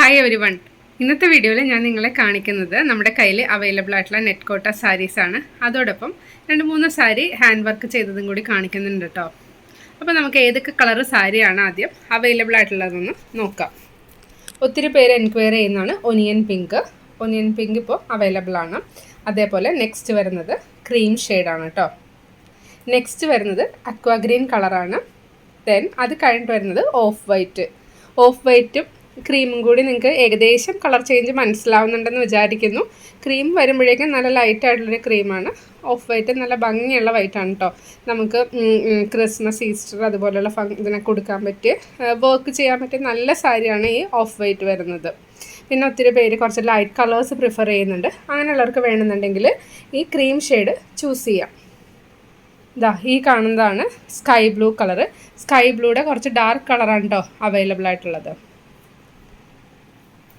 Hi every one. ഇന്നത്തെ വീഡിയോയിൽ ഞാൻ നിങ്ങളെ കാണിക്കുന്നത് നമ്മുടെ കയ്യിൽ അവൈലബിൾ ആയിട്ടുള്ള നെറ്റ് കോട്ട സാരീസാണ്. അതോടൊപ്പം 2-3 സാരി ഹാൻഡ് വർക്ക് ചെയ്തതും കൂടി കാണിക്കുന്നുണ്ട് കേട്ടോ. അപ്പോൾ നമുക്ക് ഏതൊക്കെ കളർ സാരിയാണ് ആദ്യം അവൈലബിൾ ആയിട്ടുള്ളതെന്ന് നോക്കാം. ഒത്തിരി പേര് എൻക്വയറി ചെയ്യുന്നതാണ് ഒനിയൻ പിങ്ക് ഇപ്പോൾ അവൈലബിൾ ആണ്. അതേപോലെ നെക്സ്റ്റ് വരുന്നത് ക്രീം ഷെയ്ഡാണ് കേട്ടോ. നെക്സ്റ്റ് വരുന്നത് അക്വാ ഗ്രീൻ കളറാണ്. ദെൻ അത് കഴിഞ്ഞിട്ട് വരുന്നത് ഓഫ് വൈറ്റും ക്രീമും കൂടി നിങ്ങൾക്ക് ഏകദേശം കളർ ചേഞ്ച് മനസ്സിലാവുന്നുണ്ടെന്ന് വിചാരിക്കുന്നു. ക്രീം വരുമ്പോഴേക്കും നല്ല ലൈറ്റായിട്ടുള്ളൊരു ക്രീമാണ്. ഓഫ് വൈറ്റ് നല്ല ഭംഗിയുള്ള വൈറ്റാണ് കേട്ടോ. നമുക്ക് ക്രിസ്മസ്, ഈസ്റ്റർ അതുപോലെയുള്ള ഇതിനൊക്കെ കൊടുക്കാൻ പറ്റിയ വർക്ക് ചെയ്യാൻ പറ്റിയ നല്ല സാരിയാണ് ഈ ഓഫ് വൈറ്റ് വരുന്നത്. പിന്നെ ഒത്തിരി പേര് കുറച്ച് ലൈറ്റ് കളേഴ്സ് പ്രിഫർ ചെയ്യുന്നുണ്ട്. അങ്ങനെയുള്ളവർക്ക് വേണമെന്നുണ്ടെങ്കിൽ ഈ ക്രീം ഷെയ്ഡ് ചൂസ് ചെയ്യാം. ഈ കാണുന്നതാണ് സ്കൈ ബ്ലൂ കളറ്. സ്കൈ ബ്ലൂയുടെ കുറച്ച് ഡാർക്ക് കളറാണ് കേട്ടോ അവൈലബിൾ ആയിട്ടുള്ളത്.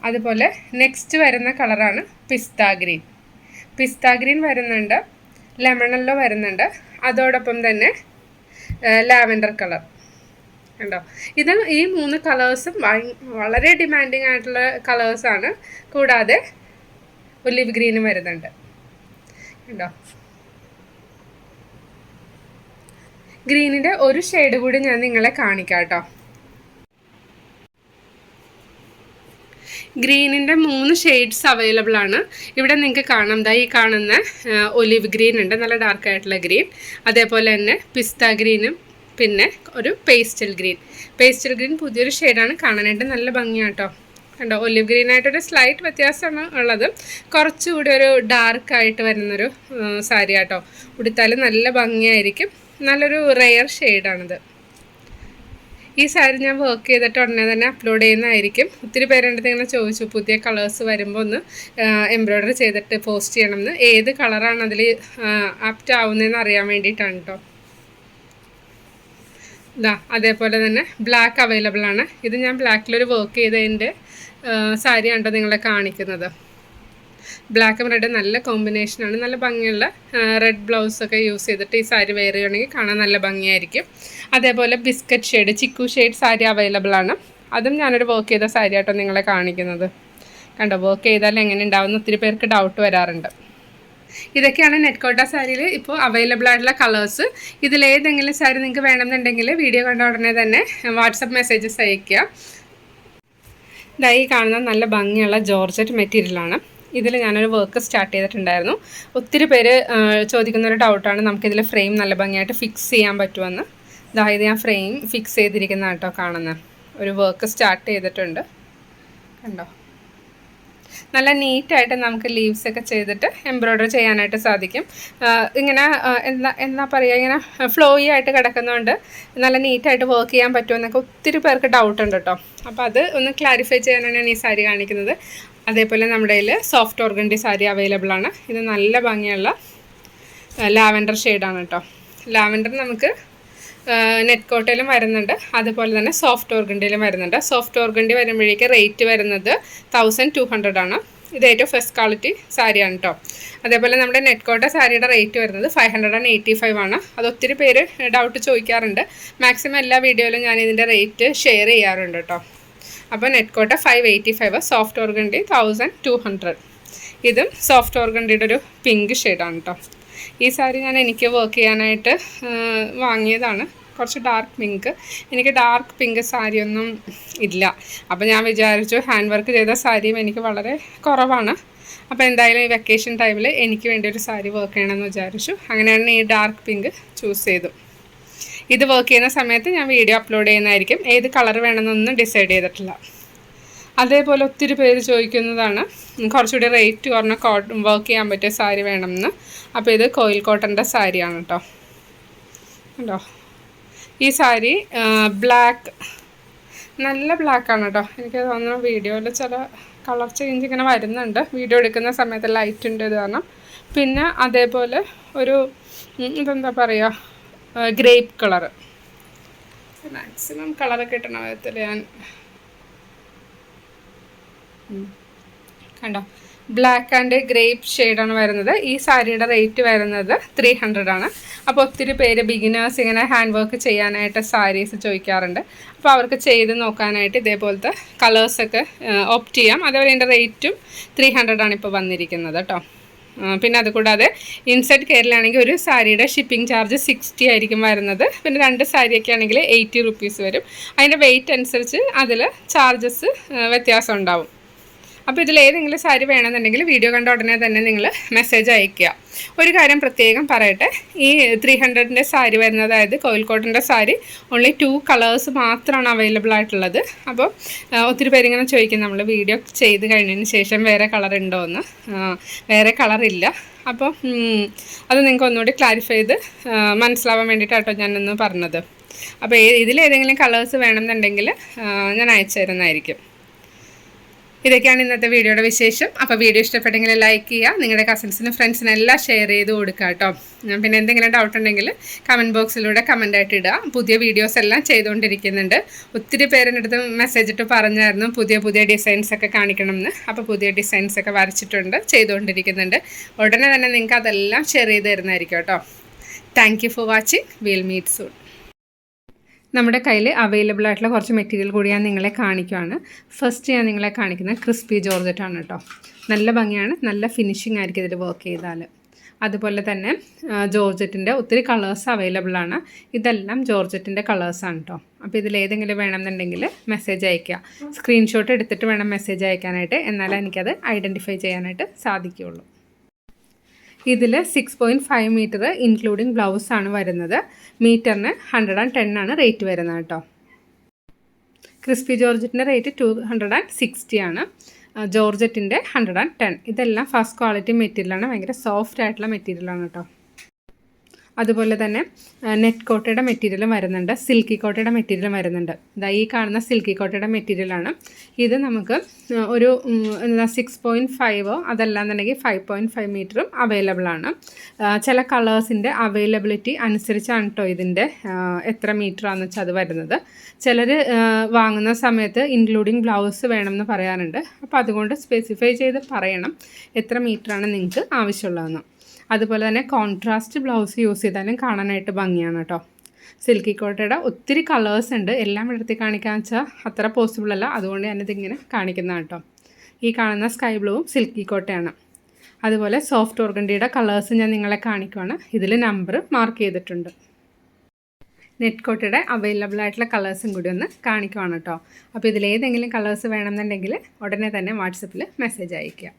അതുപോലെ നെക്സ്റ്റ് വരുന്ന കളറാണ് പിസ്ത ഗ്രീൻ വരുന്നുണ്ട്, ലെമൺ യെല്ലോ വരുന്നുണ്ട്, അതോടൊപ്പം തന്നെ ലാവൻഡർ കളർ കണ്ടോ. ഈ 3 കളേഴ്സും വളരെ ഡിമാൻഡിങ് ആയിട്ടുള്ള കളേഴ്സാണ്. കൂടാതെ ഒലിവ് ഗ്രീനും വരുന്നുണ്ട് കണ്ടോ. ഗ്രീനിൻ്റെ ഒരു ഷെയ്ഡ് കൂടി ഞാൻ നിങ്ങളെ കാണിക്കാം കേട്ടോ. ഗ്രീനിൻ്റെ 3 ഷെയ്ഡ്സ് അവൈലബിൾ ആണ്. ഇവിടെ നിങ്ങൾക്ക് കാണാം, ഈ കാണുന്ന ഒലിവ് ഗ്രീൻ ഉണ്ട്, നല്ല ഡാർക്ക് ആയിട്ടുള്ള ഗ്രീൻ. അതേപോലെ തന്നെ പിസ്ത ഗ്രീനും പിന്നെ ഒരു പേസ്റ്റൽ ഗ്രീൻ പുതിയൊരു ഷെയ്ഡാണ്. കാണാനായിട്ട് നല്ല ഭംഗിയാണ് കേട്ടോ. കണ്ടോ, ഒലിവ് ഗ്രീനായിട്ടൊരു സ്ലൈറ്റ് വ്യത്യാസമാണ് ഉള്ളത്. കുറച്ചുകൂടി ഒരു ഡാർക്കായിട്ട് വരുന്നൊരു സാരി കേട്ടോ. ഉടുത്താലും നല്ല ഭംഗിയായിരിക്കും. നല്ലൊരു റെയർ ഷെയ്ഡാണിത്. ഈ സാരി ഞാൻ വർക്ക് ചെയ്തിട്ട് ഉടനെ തന്നെ അപ്ലോഡ് ചെയ്യുന്നതായിരിക്കും. ഒത്തിരി പേരെടുത്ത് ഇങ്ങനെ ചോദിച്ചു പുതിയ കളേഴ്സ് വരുമ്പോൾ ഒന്ന് എംബ്രോയ്ഡറി ചെയ്തിട്ട് പോസ്റ്റ് ചെയ്യണമെന്ന്. ഏത് കളറാണ് അതിൽ ആപ്റ്റ് ആവുന്നതെന്ന് അറിയാൻ വേണ്ടിയിട്ടാണ് കേട്ടോ. അതേപോലെ തന്നെ ബ്ലാക്ക് അവൈലബിൾ ആണ്. ഇത് ഞാൻ ബ്ലാക്കിലൊരു വർക്ക് ചെയ്തതിൻ്റെ സാരിയാണ് കേട്ടോ നിങ്ങളെ കാണിക്കുന്നത്. ബ്ലാക്കും റെഡും നല്ല കോമ്പിനേഷനാണ്. നല്ല ഭംഗിയുള്ള റെഡ് ബ്ലൗസൊക്കെ യൂസ് ചെയ്തിട്ട് ഈ സാരി വെയർ ചെയ്യുകയാണെങ്കിൽ കാണാൻ നല്ല ഭംഗിയായിരിക്കും. അതേപോലെ biscuit shade, chikoo shade sari available ആണ്. അതും ഞാനൊരു വർക്ക് ചെയ്ത സാരി ആട്ടോ നിങ്ങളെ കാണിക്കുന്നത്. കണ്ടോ, വർക്ക് ചെയ്താൽ എങ്ങനെ ഉണ്ടാവുമെന്ന് ഒത്തിരി പേർക്ക് ഡൗട്ട് വരാറുണ്ട്. ഇതൊക്കെയാണ് നെറ്റ് കോട്ട സാരിയിൽ ഇപ്പോൾ അവൈലബിൾ ആയിട്ടുള്ള കളേഴ്സ്. ഇതിലേതെങ്കിലും സാരി നിങ്ങൾക്ക് വേണമെന്നുണ്ടെങ്കിൽ വീഡിയോ കണ്ട ഉടനെ തന്നെ വാട്സപ്പ് മെസ്സേജസ് അയയ്ക്കുക. ഈ കാണുന്ന നല്ല ഭംഗിയുള്ള ജോർജറ്റ് മെറ്റീരിയലാണ്. ഇതിൽ ഞാനൊരു വർക്ക് സ്റ്റാർട്ട് ചെയ്തിട്ടുണ്ടായിരുന്നു. ഒത്തിരി പേര് ചോദിക്കുന്നൊരു ഡൗട്ടാണ് നമുക്കിതിൽ ഫ്രെയിം നല്ല ഭംഗിയായിട്ട് ഫിക്സ് ചെയ്യാൻ പറ്റുമെന്ന്. ഇത് ഞാൻ ഫ്രെയിം ഫിക്സ് ചെയ്തിരിക്കുന്ന കേട്ടോ കാണുന്നത്. ഒരു വർക്ക് സ്റ്റാർട്ട് ചെയ്തിട്ടുണ്ട് കണ്ടോ. നല്ല നീറ്റായിട്ട് നമുക്ക് ലീവ്സൊക്കെ ചെയ്തിട്ട് എംബ്രോയ്ഡറി ചെയ്യാനായിട്ട് സാധിക്കും. ഇങ്ങനെ എന്താ പറയുക, ഇങ്ങനെ ഫ്ലോയി ആയിട്ട് കിടക്കുന്നതുകൊണ്ട് നല്ല നീറ്റായിട്ട് വർക്ക് ചെയ്യാൻ പറ്റുമെന്നൊക്കെ ഒത്തിരി പേർക്ക് ഡൗട്ട് ഉണ്ട് കേട്ടോ. അപ്പോൾ അത് ഒന്ന് ക്ലാരിഫൈ ചെയ്യാനാണ് ഞാൻ ഈ സാരി കാണിക്കുന്നത്. അതേപോലെ നമ്മുടെ കയ്യിൽ സോഫ്റ്റ് ഓർഗൻഡി സാരി അവൈലബിൾ ആണ്. ഇത് നല്ല ഭംഗിയുള്ള ലാവൻഡർ ഷെയ്ഡാണ് കേട്ടോ. ലാവൻഡർ നമുക്ക് നെറ്റ് കോട്ടയിലും വരുന്നുണ്ട്, അതുപോലെ തന്നെ സോഫ്റ്റ് ഓർഗൻഡിയിലും വരുന്നുണ്ട്. സോഫ്റ്റ് ഓർഗൻഡി വരുമ്പോഴേക്ക് റേറ്റ് വരുന്നത് 1200 ആണ്. ഇത് ഏറ്റവും ഫസ്റ്റ് ക്വാളിറ്റി സാരിയാണ് കേട്ടോ. അതേപോലെ നമ്മുടെ നെറ്റ് കോട്ട സാരിയുടെ റേറ്റ് വരുന്നത് 585 ആണ്. അത് ഒത്തിരി പേര് ഡൗട്ട് ചോദിക്കാറുണ്ട്. മാക്സിമം എല്ലാ വീഡിയോയിലും ഞാൻ ഇതിൻ്റെ റേറ്റ് ഷെയർ ചെയ്യാറുണ്ട് കേട്ടോ. അപ്പോൾ നെറ്റ് കോട്ട 585, സോഫ്റ്റ് ഓർഗൻഡി 1200. ഇതും സോഫ്റ്റ് ഓർഗൻഡിയുടെ ഒരു പിങ്ക് ഷെയ്ഡാണ് കേട്ടോ. ഈ സാരി എനിക്ക് വർക്ക് ചെയ്യാനായിട്ട് വാങ്ങിയതാണ്. കുറച്ച് ഡാർക്ക് പിങ്ക്. എനിക്ക് ഡാർക്ക് പിങ്ക് സാരിയൊന്നും ഇല്ല. അപ്പോൾ ഞാൻ വിചാരിച്ചു ഹാൻഡ് വർക്ക് ചെയ്ത സാരിയും എനിക്ക് വളരെ കുറവാണ്. അപ്പോൾ എന്തായാലും ഈ വെക്കേഷൻ ടൈമിൽ എനിക്ക് വേണ്ടി ഒരു സാരി വർക്ക് ചെയ്യണമെന്ന് വിചാരിച്ചു. അങ്ങനെയാണ് ഈ ഡാർക്ക് പിങ്ക് ചൂസ് ചെയ്തു. ഇത് വർക്ക് ചെയ്യുന്ന സമയത്ത് ഞാൻ വീഡിയോ അപ്ലോഡ് ചെയ്യുന്നതായിരിക്കും. ഏത് കളർ വേണമെന്നൊന്നും ഡിസൈഡ് ചെയ്തിട്ടില്ല. അതേപോലെ ഒത്തിരി പേര് ചോദിക്കുന്നതാണ് കുറച്ചുകൂടി റേറ്റ് കുറഞ്ഞ വർക്ക് ചെയ്യാൻ പറ്റിയ സാരി വേണമെന്ന്. അപ്പോൾ ഇത് കോയിൽ കോട്ടൻ്റെ സാരിയാണ് കേട്ടോ. കേട്ടോ, ഈ സാരി ബ്ലാക്ക്, നല്ല ബ്ലാക്കാണ് കേട്ടോ. എനിക്ക് തോന്നുന്നു വീഡിയോയിൽ ചില കളർ ചേഞ്ച് ഇങ്ങനെ വരുന്നുണ്ട്. വീഡിയോ എടുക്കുന്ന സമയത്ത് ലൈറ്റ് ഉണ്ട് ഇത് കാരണം. പിന്നെ അതേപോലെ ഒരു ഇതെന്താ പറയുക, ഗ്രേപ്പ് കളറ്. മാക്സിമം കളറൊക്കെ കിട്ടണ വിധത്തിൽ ഞാൻ കണ്ടോ ബ്ലാക്ക് ആൻഡ് ഗ്രേപ്പ് ഷെയ്ഡാണ് വരുന്നത്. ഈ സാരിയുടെ റേറ്റ് വരുന്നത് 300 ആണ്. അപ്പോൾ ഒത്തിരി പേര് ബിഗിനേഴ്സ് ഇങ്ങനെ ഹാൻഡ് വർക്ക് ചെയ്യാനായിട്ട് സാരീസ് ചോദിക്കാറുണ്ട്. അപ്പോൾ അവർക്ക് ചെയ്ത് നോക്കാനായിട്ട് ഇതേപോലത്തെ കളേഴ്സൊക്കെ ഓപ്റ്റ് ചെയ്യാം. അതേപോലെ ഇതിൻ്റെ റേറ്റും 300 ആണ് ഇപ്പോൾ വന്നിരിക്കുന്നത് കേട്ടോ. പിന്നെ അതുകൂടാതെ ഇൻസൈഡ് കേരളയാണെങ്കിൽ ഒരു സാരിയുടെ ഷിപ്പിംഗ് ചാർജ് 60 ആയിരിക്കും വരുന്നത്. പിന്നെ 2 സാരിയൊക്കെ ആണെങ്കിൽ 80 റുപ്പീസ് വരും. അതിൻ്റെ വെയിറ്റ് അനുസരിച്ച് അതിൽ ചാർജസ് വ്യത്യാസം ഉണ്ടാവും. അപ്പോൾ ഇതിലേതെങ്കിലും സാരി വേണമെന്നുണ്ടെങ്കിൽ വീഡിയോ കണ്ട ഉടനെ തന്നെ നിങ്ങൾ മെസ്സേജ് അയയ്ക്കുക. ഒരു കാര്യം പ്രത്യേകം പറയട്ടെ, ഈ 300ൻ്റെ സാരി വരുന്നത്, അതായത് കോഴിക്കോടിൻ്റെ സാരി ഓൺലി 2 കളേഴ്സ് മാത്രമാണ് അവൈലബിൾ ആയിട്ടുള്ളത്. അപ്പോൾ ഒത്തിരി പേരിങ്ങനെ ചോദിക്കും നമ്മൾ വീഡിയോ ചെയ്ത് കഴിഞ്ഞതിന് ശേഷം വേറെ കളർ ഉണ്ടോ എന്ന്. വേറെ കളറില്ല. അപ്പോൾ അത് നിങ്ങൾക്ക് ഒന്നുകൂടി ക്ലാരിഫൈ ചെയ്ത് മനസ്സിലാവാൻ വേണ്ടിയിട്ടാട്ടോ ഞാനൊന്ന് പറഞ്ഞത്. അപ്പോൾ ഇതിലേതെങ്കിലും കളേഴ്സ് വേണമെന്നുണ്ടെങ്കിൽ ഞാൻ അയച്ചു തരുന്നതായിരിക്കും. ഇതൊക്കെയാണ് ഇന്നത്തെ വീഡിയോയുടെ വിശേഷം. അപ്പോൾ വീഡിയോ ഇഷ്ടപ്പെട്ടെങ്കിൽ ലൈക്ക് ചെയ്യുക, നിങ്ങളുടെ കസിൻസിനും ഫ്രണ്ട്സിനും എല്ലാം ഷെയർ ചെയ്ത് കൊടുക്കുക കേട്ടോ. പിന്നെ എന്തെങ്കിലും ഡൗട്ട് ഉണ്ടെങ്കിൽ കമൻറ്റ് ബോക്സിലൂടെ കമൻ്റായിട്ട് ഇടുക. പുതിയ വീഡിയോസ് എല്ലാം ചെയ്തുകൊണ്ടിരിക്കുന്നുണ്ട്. ഒത്തിരി പേരെൻ്റെ അടുത്ത് മെസ്സേജ് ഇട്ട് പറഞ്ഞായിരുന്നു പുതിയ ഡിസൈൻസൊക്കെ കാണിക്കണമെന്ന്. അപ്പോൾ പുതിയ ഡിസൈൻസൊക്കെ വരച്ചിട്ടുണ്ട്, ചെയ്തുകൊണ്ടിരിക്കുന്നുണ്ട്. ഉടനെ തന്നെ നിങ്ങൾക്ക് അതെല്ലാം ഷെയർ ചെയ്ത് തരുന്നതായിരിക്കും കേട്ടോ. Thank you for watching. Will meet soon. നമ്മുടെ കയ്യിൽ അവൈലബിൾ ആയിട്ടുള്ള കുറച്ച് മെറ്റീരിയൽ കൂടി ഞാൻ നിങ്ങളെ കാണിക്കുകയാണ്. ഫസ്റ്റ് ഞാൻ നിങ്ങളെ കാണിക്കുന്നത് ക്രിസ്പി ജോർജറ്റാണ് കേട്ടോ. നല്ല ഭംഗിയാണ്, നല്ല ഫിനിഷിംഗ് ആയിരിക്കും ഇതിൽ വർക്ക് ചെയ്താൽ. അതുപോലെ തന്നെ ജോർജറ്റിൻ്റെ ഒത്തിരി കളേഴ്സ് അവൈലബിൾ ആണ്. ഇതെല്ലാം ജോർജറ്റിൻ്റെ കളേഴ്സാണ് കേട്ടോ. അപ്പോൾ ഇതിലേതെങ്കിലും വേണമെന്നുണ്ടെങ്കിൽ മെസ്സേജ് അയയ്ക്കുക. സ്ക്രീൻഷോട്ട് എടുത്തിട്ട് വേണം മെസ്സേജ് അയക്കാനായിട്ട്, എന്നാലേ എനിക്കത് ഐഡൻറ്റിഫൈ ചെയ്യാനായിട്ട് സാധിക്കുകയുള്ളൂ. ഇതിൽ 6.5 മീറ്റർ ഇൻക്ലൂഡിങ് ബ്ലൗസാണ് വരുന്നത്. മീറ്ററിന് 110 ആണ് റേറ്റ് വരുന്നത് കേട്ടോ. ക്രിസ്പി ജോർജറ്റിൻ്റെ റേറ്റ് 260 ആണ്. ജോർജറ്റിൻ്റെ 110. ഇതെല്ലാം ഫസ്റ്റ് ക്വാളിറ്റി മെറ്റീരിയലാണ്, ഭയങ്കര സോഫ്റ്റ് ആയിട്ടുള്ള മെറ്റീരിയലാണ് കേട്ടോ. അതുപോലെ തന്നെ നെറ്റ് കോട്ടയുടെ മെറ്റീരിയലും വരുന്നുണ്ട്, സിൽക്കി കോട്ടയുടെ മെറ്റീരിയലും വരുന്നുണ്ട്. ഇതാ ഈ കാണുന്ന സിൽക്കി കോട്ടയുടെ മെറ്റീരിയലാണ്. ഇത് നമുക്ക് ഒരു 6.5 അതല്ലാന്നുണ്ടെങ്കിൽ 5.5 മീറ്ററും അവൈലബിൾ ആണ്. ചില കളേഴ്സിൻ്റെ അവൈലബിലിറ്റി അനുസരിച്ചാണ് കേട്ടോ ഇതിൻ്റെ എത്ര മീറ്ററാണെന്ന് വെച്ചാൽ അത് വരുന്നത്. ചിലർ വാങ്ങുന്ന സമയത്ത് ഇൻക്ലൂഡിങ് ബ്ലൗസ് വേണമെന്ന് പറയാറുണ്ട്. അപ്പോൾ അതുകൊണ്ട് സ്പെസിഫൈ ചെയ്ത് പറയണം എത്ര മീറ്ററാണ് നിങ്ങൾക്ക് ആവശ്യമുള്ളതെന്ന്. അതുപോലെ തന്നെ കോൺട്രാസ്റ്റ് ബ്ലൗസ് യൂസ് ചെയ്താലും കാണാനായിട്ട് ഭംഗിയാണ് കേട്ടോ. സിൽക്കി കോട്ടയുടെ ഒത്തിരി കളേഴ്സ് ഉണ്ട്. എല്ലാം എടുത്ത് കാണിക്കാന്ന് വെച്ചാൽ അത്ര പോസിബിൾ അല്ല, അതുകൊണ്ട് ഞാനിതിങ്ങനെ കാണിക്കുന്നതാണ് കേട്ടോ. ഈ കാണുന്ന സ്കൈ ബ്ലൂവും സിൽക്കി കോട്ടയാണ്. അതുപോലെ സോഫ്റ്റ് ഓർഗൻഡിയുടെ കളേഴ്സ് ഞാൻ നിങ്ങളെ കാണിക്കുവാണ്. ഇതിൽ നമ്പർ മാർക്ക് ചെയ്തിട്ടുണ്ട്. നെറ്റ് കോട്ടയുടെ അവൈലബിൾ ആയിട്ടുള്ള കളേഴ്സും കൂടി ഒന്ന് കാണിക്കുവാണ് കേട്ടോ. അപ്പോൾ ഇതിലേതെങ്കിലും കളേഴ്സ് വേണമെന്നുണ്ടെങ്കിൽ ഉടനെ തന്നെ വാട്സപ്പിൽ മെസ്സേജ് അയയ്ക്കുക.